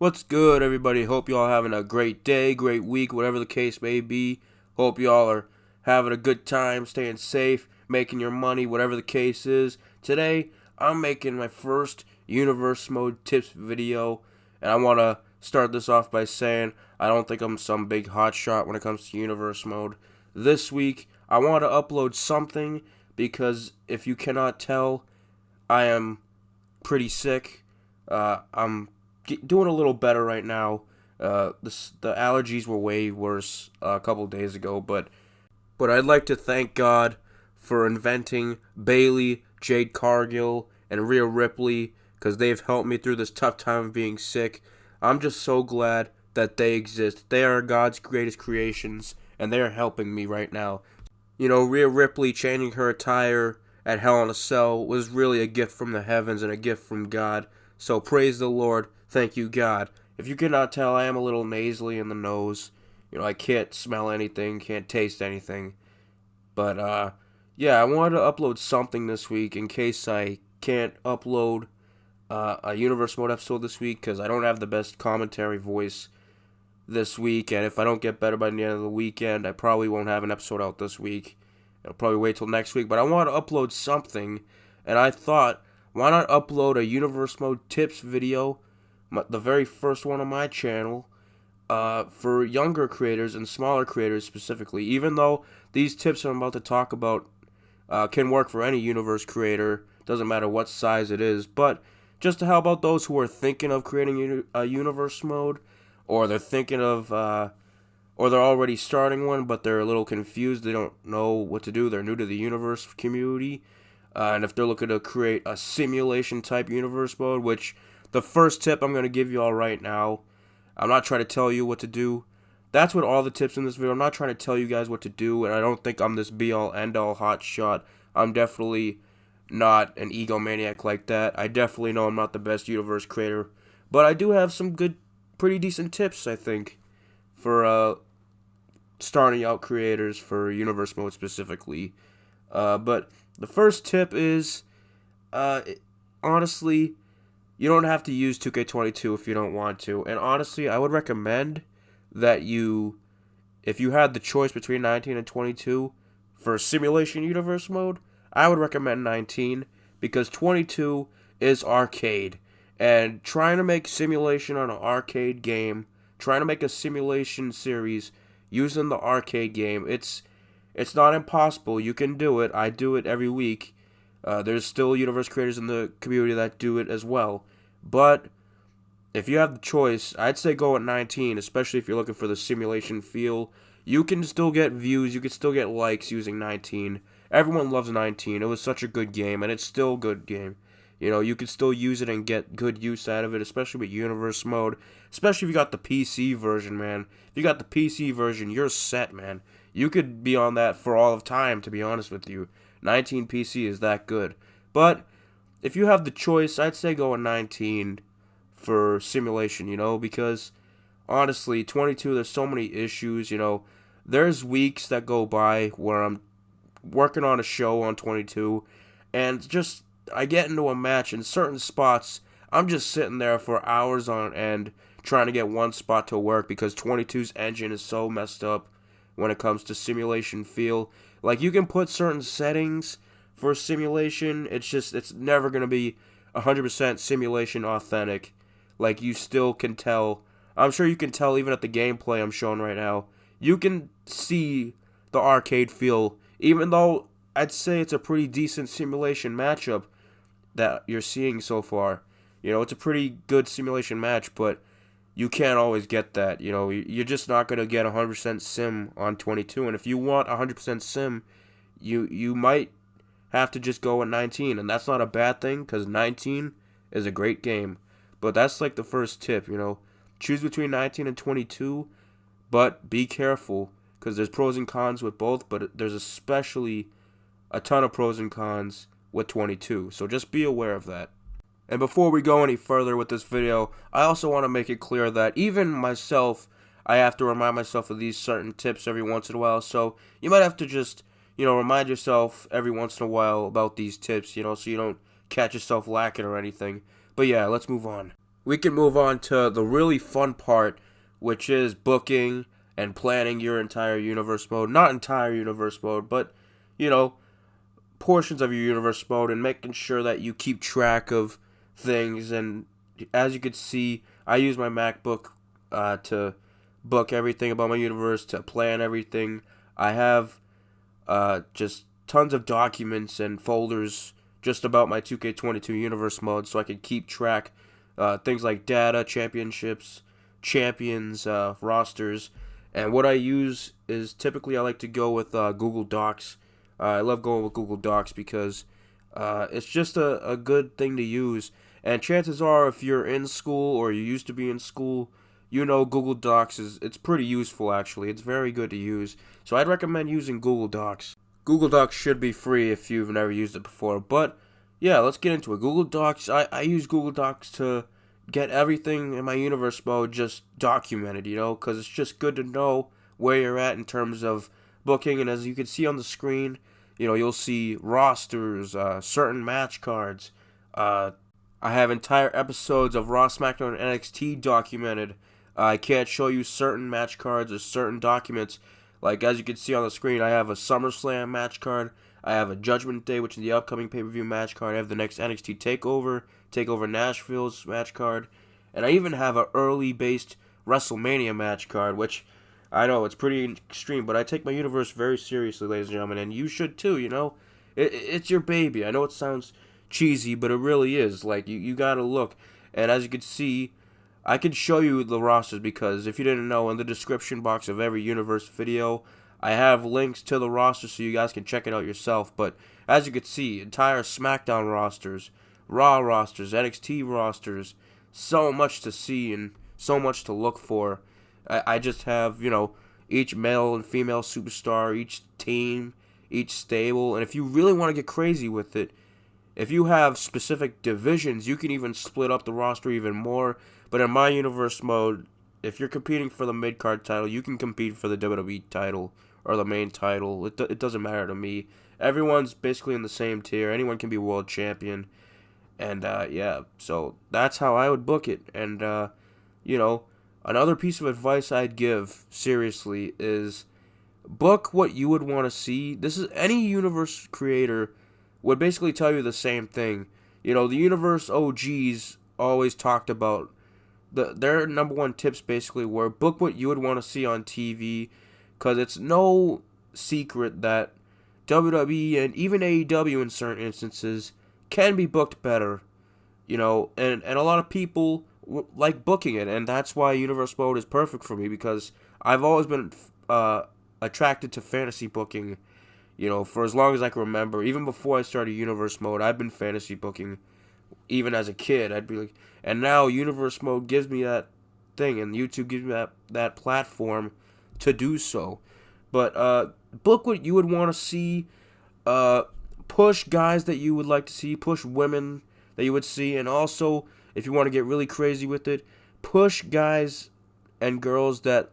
What's good, everybody? Hope y'all having a great day, great week, whatever the case may be. Hope y'all are having a good time, staying safe, making your money, whatever the case is. Today, I'm making my first Universe Mode tips video, and I want to start this off by saying I don't think I'm some big hotshot when it comes to Universe Mode. This week, I want to upload something because if you cannot tell, I am pretty sick. I'm doing a little better right now. The allergies were way worse a couple days ago, but I'd like to thank God for inventing Bailey, Jade Cargill, and Rhea Ripley, because they've helped me through this tough time of being sick. I'm just so glad that they exist. They are God's greatest creations, and they are helping me right now. You know, Rhea Ripley changing her attire at Hell in a Cell was really a gift from the heavens and a gift from God. So praise the Lord. Thank you, God. If you cannot tell, I am a little nasally in the nose. You know, I can't smell anything, can't taste anything. But, yeah, I wanted to upload something this week in case I can't upload a Universe Mode episode this week because I don't have the best commentary voice this week. And if I don't get better by the end of the weekend, I probably won't have an episode out this week. I'll probably wait till next week. But I want to upload something, and I thought, why not upload a Universe Mode tips video, the very first one on my channel, for younger creators and smaller creators specifically. Even though these tips I'm about to talk about can work for any universe creator, doesn't matter what size it is, but just to help out those who are thinking of creating a universe mode, or they're thinking of, or they're already starting one, but they're a little confused, they don't know what to do, they're new to the universe community, and if they're looking to create a simulation type universe mode, which the first tip I'm going to give you all right now, I'm not trying to tell you what to do. That's what all the tips in this video, I'm not trying to tell you guys what to do, and I don't think I'm this be-all, end-all hotshot. I'm definitely not an egomaniac like that. I definitely know I'm not the best universe creator, but I do have some good, pretty decent tips, I think, for starting out creators for universe mode specifically. But the first tip is, honestly, you don't have to use 2K22 if you don't want to. And honestly, I would recommend that if you had the choice between 19 and 22 for simulation universe mode, I would recommend 19 because 22 is arcade. And trying to make simulation on an arcade game, trying to make a simulation series using the arcade game, it's not impossible. You can do it. I do it every week. There's still universe creators in the community that do it as well. But if you have the choice, I'd say go at 19, especially if you're looking for the simulation feel. You can still get views, you can still get likes using 19. Everyone loves 19. It was such a good game, and it's still a good game. You know, you can still use it and get good use out of it, especially with universe mode. Especially if you got the PC version, man. If you got the PC version, you're set, man. You could be on that for all of time, to be honest with you. 19 PC is that good. But if you have the choice, I'd say go at 19 for simulation, you know, because honestly, 22, there's so many issues, you know. There's weeks that go by where I'm working on a show on 22, and just, I get into a match in certain spots, I'm just sitting there for hours on end trying to get one spot to work because 22's engine is so messed up when it comes to simulation feel. Like, you can put certain settings for simulation, it's never going to be 100% simulation authentic. Like, you still can tell, I'm sure you can tell even at the gameplay I'm showing right now, you can see the arcade feel, even though I'd say it's a pretty decent simulation matchup that you're seeing so far. You know, it's a pretty good simulation match, but you can't always get that. You know, you're just not going to get 100% sim on 22, and if you want 100% sim, you might have to just go at 19, and that's not a bad thing, because 19 is a great game. But that's like the first tip, you know. Choose between 19 and 22, but be careful, because there's pros and cons with both, but there's especially a ton of pros and cons with 22, so just be aware of that. And before we go any further with this video, I also want to make it clear that even myself, I have to remind myself of these certain tips every once in a while, so you might have to just, you know, remind yourself every once in a while about these tips, you know, so you don't catch yourself lacking or anything. But yeah, let's move on. we can move on to the really fun part, which is booking and planning your entire universe mode. Not entire universe mode, but, you know, portions of your universe mode, and making sure that you keep track of things. And as you can see, I use my MacBook to book everything about my universe, to plan everything. I have just tons of documents and folders just about my 2K22 universe mode, so I can keep track things like data, championships, champions, rosters. And what I use is, typically I like to go with Google Docs. I love going with Google Docs because it's just a good thing to use. And chances are, if you're in school or you used to be in school, you know Google Docs it's pretty useful actually. It's very good to use. So I'd recommend using Google Docs. Google Docs should be free if you've never used it before. But yeah, let's get into it. Google Docs, I use Google Docs to get everything in my universe mode just documented, because it's just good to know where you're at in terms of booking. And as you can see on the screen, you'll see rosters, certain match cards. I have entire episodes of Raw, SmackDown, and NXT documented. I can't show you certain match cards or certain documents. Like, as you can see on the screen, I have a SummerSlam match card. I have a Judgment Day, which is the upcoming pay-per-view match card. I have the next NXT TakeOver Nashville's match card. And I even have an early-based WrestleMania match card, which I know it's pretty extreme, but I take my universe very seriously, ladies and gentlemen, and you should too, It's your baby. I know it sounds cheesy, but it really is. Like, you gotta look. And as you can see, I can show you the rosters because, if you didn't know, in the description box of every universe video, I have links to the roster so you guys can check it out yourself. But as you can see, entire SmackDown rosters, Raw rosters, NXT rosters, so much to see and so much to look for. I just have, each male and female superstar, each team, each stable. And if you really want to get crazy with it, if you have specific divisions, you can even split up the roster even more. But in my universe mode, if you're competing for the mid-card title, you can compete for the WWE title or the main title. It doesn't matter to me. Everyone's basically in the same tier. Anyone can be world champion. And, yeah, so that's how I would book it. And, another piece of advice I'd give, seriously, is book what you would want to see. This is any universe creator would basically tell you the same thing. The universe OGs always talked about their number one tips basically were book what you would want to see on TV, because it's no secret that WWE and even AEW in certain instances can be booked better, and a lot of people like booking it, and that's why universe mode is perfect for me, because I've always been attracted to fantasy booking. For as long as I can remember, even before I started universe mode, I've been fantasy booking. Even as a kid, I'd be like, and now universe mode gives me that thing, and YouTube gives me that platform to do so. But book what you would want to see. Push guys that you would like to see. Push women that you would see, and also, if you want to get really crazy with it, push guys and girls that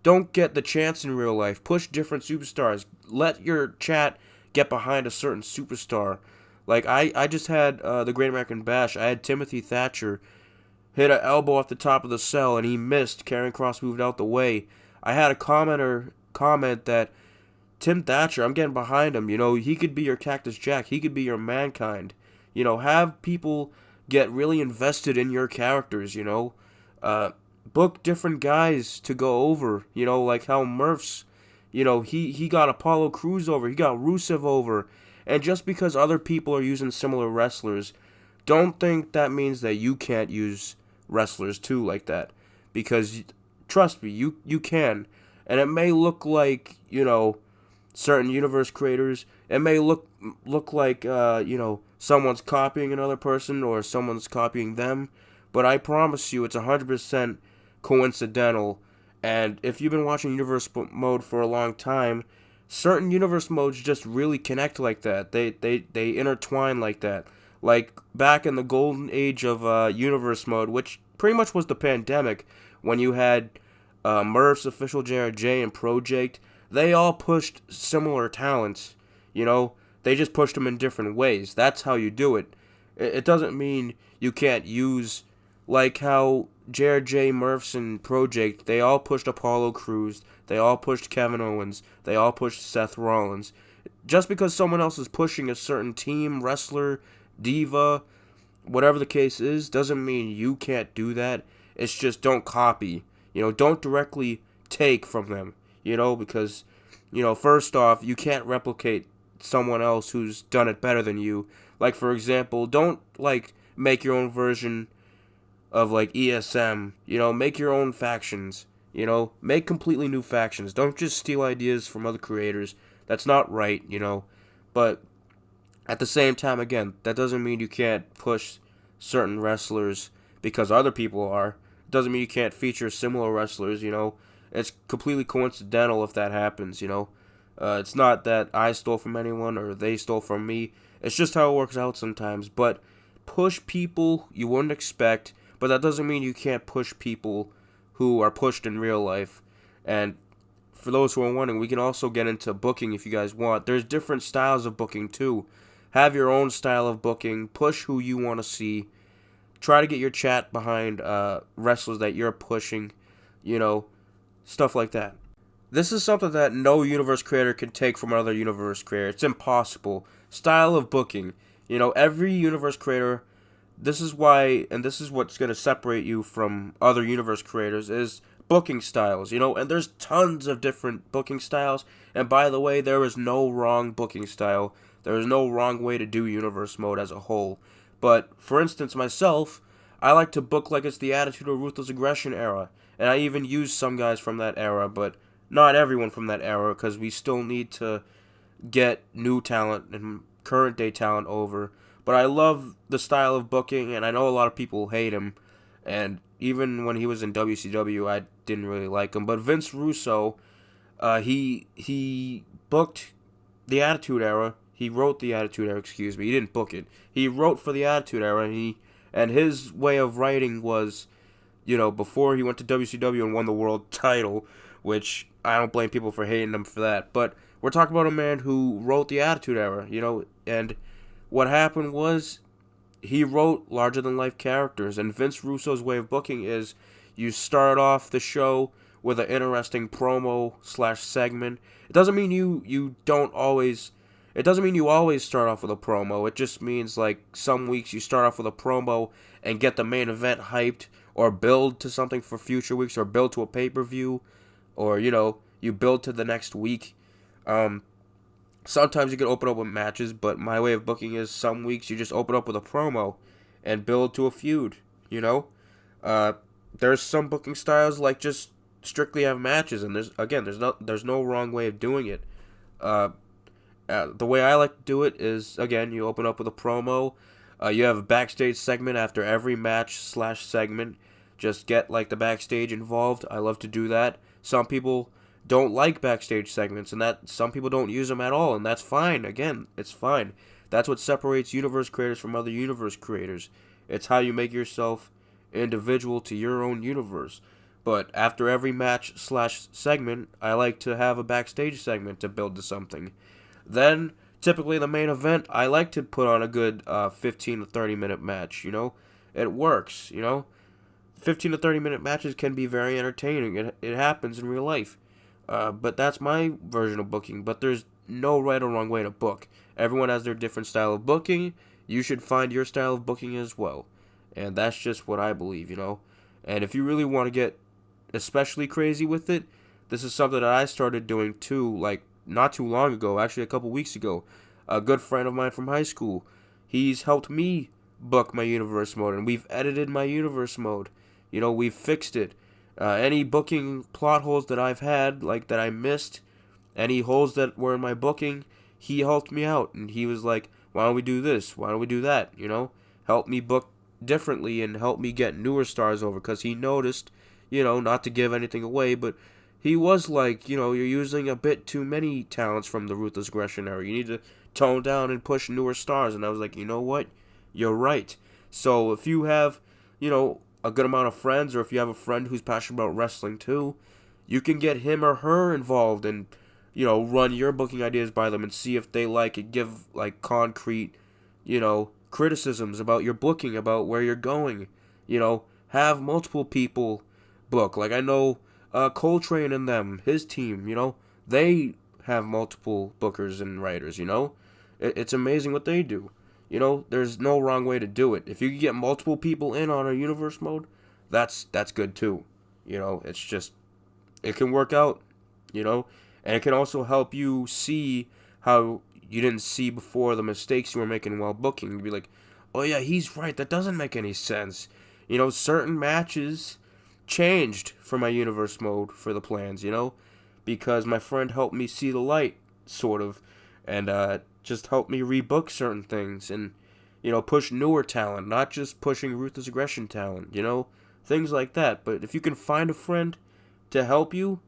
don't get the chance in real life. Push different superstars. Let your chat get behind a certain superstar. Like, I just had the Great American Bash. I had Timothy Thatcher hit an elbow off the top of the cell, and he missed. Karrion Kross moved out the way. I had a commenter comment that Tim Thatcher, I'm getting behind him. He could be your Cactus Jack. He could be your Mankind. Have people get really invested in your characters, book different guys to go over, like how Murph's, he got Apollo Crews over, he got Rusev over, and just because other people are using similar wrestlers, don't think that means that you can't use wrestlers too like that, because trust me, you can, and it may look like, certain universe creators, it may look like, someone's copying another person or someone's copying them, but I promise you it's 100% coincidental. And if you've been watching universe mode for a long time, certain universe modes just really connect like that. They intertwine like that. Like back in the golden age of universe mode, which pretty much was the pandemic, when you had Murph's, Official JRJ, and Project, they all pushed similar talents. They just pushed them in different ways. That's how you do it. It doesn't mean you can't use Like how J.R.J. Murphs and Project, they all pushed Apollo Crews, they all pushed Kevin Owens, they all pushed Seth Rollins. Just because someone else is pushing a certain team, wrestler, diva, whatever the case is, doesn't mean you can't do that. It's just don't copy. Don't directly take from them. Because, first off, you can't replicate someone else who's done it better than you. Like, for example, don't, make your own version of, ESM. Make your own factions. Make completely new factions. Don't just steal ideas from other creators. That's not right, But at the same time, again, that doesn't mean you can't push certain wrestlers because other people are. It doesn't mean you can't feature similar wrestlers, It's completely coincidental if that happens, It's not that I stole from anyone or they stole from me. It's just how it works out sometimes. But push people you wouldn't expect, but that doesn't mean you can't push people who are pushed in real life. And for those who are wondering, we can also get into booking if you guys want. There's different styles of booking too. Have your own style of booking. Push who you want to see. Try to get your chat behind wrestlers that you're pushing. Stuff like that. This is something that no universe creator can take from another universe creator. It's impossible. Style of booking. Every universe creator, this is why, and this is what's going to separate you from other universe creators, is booking styles, and there's tons of different booking styles, and by the way, there is no wrong booking style. There is no wrong way to do universe mode as a whole. But, for instance, myself, I like to book like it's the Attitude of Ruthless Aggression era, and I even use some guys from that era, but not everyone from that era, because we still need to get new talent and current day talent over. But I love the style of booking, and I know a lot of people hate him, and even when he was in WCW, I didn't really like him. But Vince Russo, he booked the Attitude Era. He wrote the Attitude Era, excuse me. He didn't book it. He wrote for the Attitude Era, and his way of writing was, before he went to WCW and won the world title, which I don't blame people for hating him for that. But we're talking about a man who wrote the Attitude Era, and what happened was he wrote larger-than-life characters, and Vince Russo's way of booking is you start off the show with an interesting promo/segment. It doesn't mean you always start off with a promo. It just means, some weeks you start off with a promo and get the main event hyped, or build to something for future weeks, or build to a pay-per-view, or, you build to the next week. Sometimes you can open up with matches, but my way of booking is some weeks you just open up with a promo and build to a feud, There's some booking styles like just strictly have matches, and there's no wrong way of doing it. The way I like to do it is, again, you open up with a promo, you have a backstage segment after every match/segment, just get, the backstage involved. I love to do that. Some people don't like backstage segments, and that some people don't use them at all, and that's fine. Again, it's fine. That's what separates universe creators from other universe creators. It's how you make yourself individual to your own universe. But after every match/segment, I like to have a backstage segment to build to something. Then, typically the main event, I like to put on a good 15 to 30 minute match, It works, 15 to 30 minute matches can be very entertaining. It happens in real life. But that's my version of booking. But there's no right or wrong way to book. Everyone has their different style of booking. You should find your style of booking as well. And that's just what I believe, And if you really want to get especially crazy with it, this is something that I started doing too, not too long ago, actually a couple weeks ago. A good friend of mine from high school, he's helped me book my universe mode, and we've edited my universe mode. We've fixed it. Any booking plot holes that I've had, that I missed, any holes that were in my booking, he helped me out, and he was like, why don't we do this? Why don't we do that? Help me book differently and help me get newer stars over, because he noticed, not to give anything away, but he was like, you're using a bit too many talents from the Ruthless Aggression era. You need to tone down and push newer stars. And I was like, you know what? You're right. So if you have, a good amount of friends, or if you have a friend who's passionate about wrestling too, you can get him or her involved and, run your booking ideas by them and see if they like it. Give, concrete, criticisms about your booking, about where you're going, have multiple people book. Like I know Coltrane and them, his team, they have multiple bookers and writers, It's amazing what they do. There's no wrong way to do it. If you can get multiple people in on a universe mode, that's good too. It's just, it can work out, and it can also help you see how you didn't see before the mistakes you were making while booking. You'd be like, oh yeah, he's right, that doesn't make any sense. Certain matches changed for my universe mode for the plans, because my friend helped me see the light, sort of, and just helped me rebook certain things and, push newer talent, not just pushing ruthless aggression talent, things like that. But if you can find a friend to help you,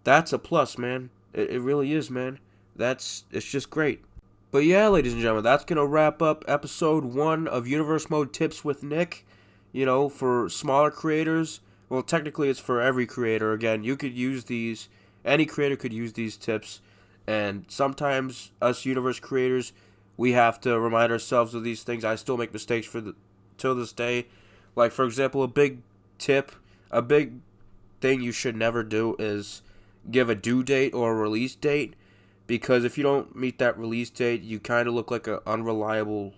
that's a plus, man. It really is, man. It's just great. But yeah, ladies and gentlemen, that's going to wrap up episode 1 of Universe Mode Tips with Nick. For smaller creators, well, technically it's for every creator. Again, you could use these, any creator could use these tips. And sometimes us universe creators, we have to remind ourselves of these things. I still make mistakes till this day. Like, for example, a big tip, a big thing you should never do is give a due date or a release date. Because if you don't meet that release date, you kind of look like an unreliable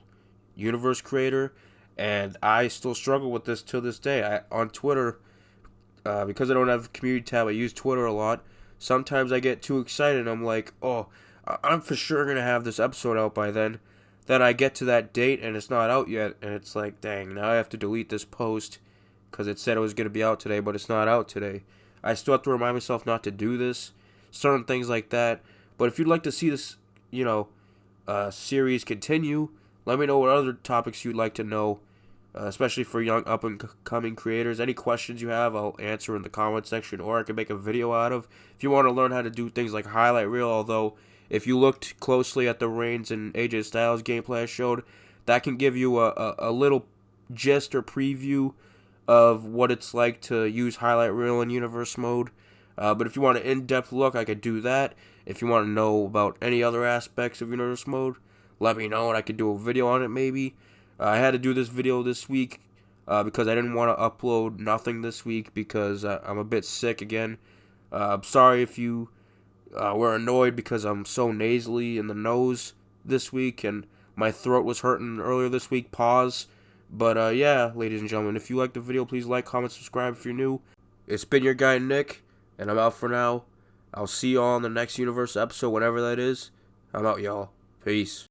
universe creator. And I still struggle with this till this day. On Twitter, because I don't have a community tab, I use Twitter a lot. Sometimes I get too excited and I'm like, oh, I'm for sure going to have this episode out by then. Then I get to that date and it's not out yet. And it's like, dang, now I have to delete this post because it said it was going to be out today, but it's not out today. I still have to remind myself not to do this. Certain things like that. But if you'd like to see this, series continue, let me know what other topics you'd like to know, especially for young up-and-coming creators. Any questions you have, I'll answer in the comment section, or I can make a video out of. If you want to learn how to do things like highlight reel, although if you looked closely at the Reigns and AJ Styles gameplay I showed, that can give you a little gist or preview of what it's like to use highlight reel in universe mode. But if you want an in-depth look, I could do that. If you want to know about any other aspects of universe mode, let me know and I could do a video on it maybe. I had to do this video this week because I didn't want to upload nothing this week because I'm a bit sick again. I'm sorry if you were annoyed because I'm so nasally in the nose this week and my throat was hurting earlier this week. Pause. But yeah, ladies and gentlemen, if you liked the video, please like, comment, subscribe if you're new. It's been your guy Nick, and I'm out for now. I'll see y'all on the next universe episode, whenever that is. I'm out, y'all. Peace.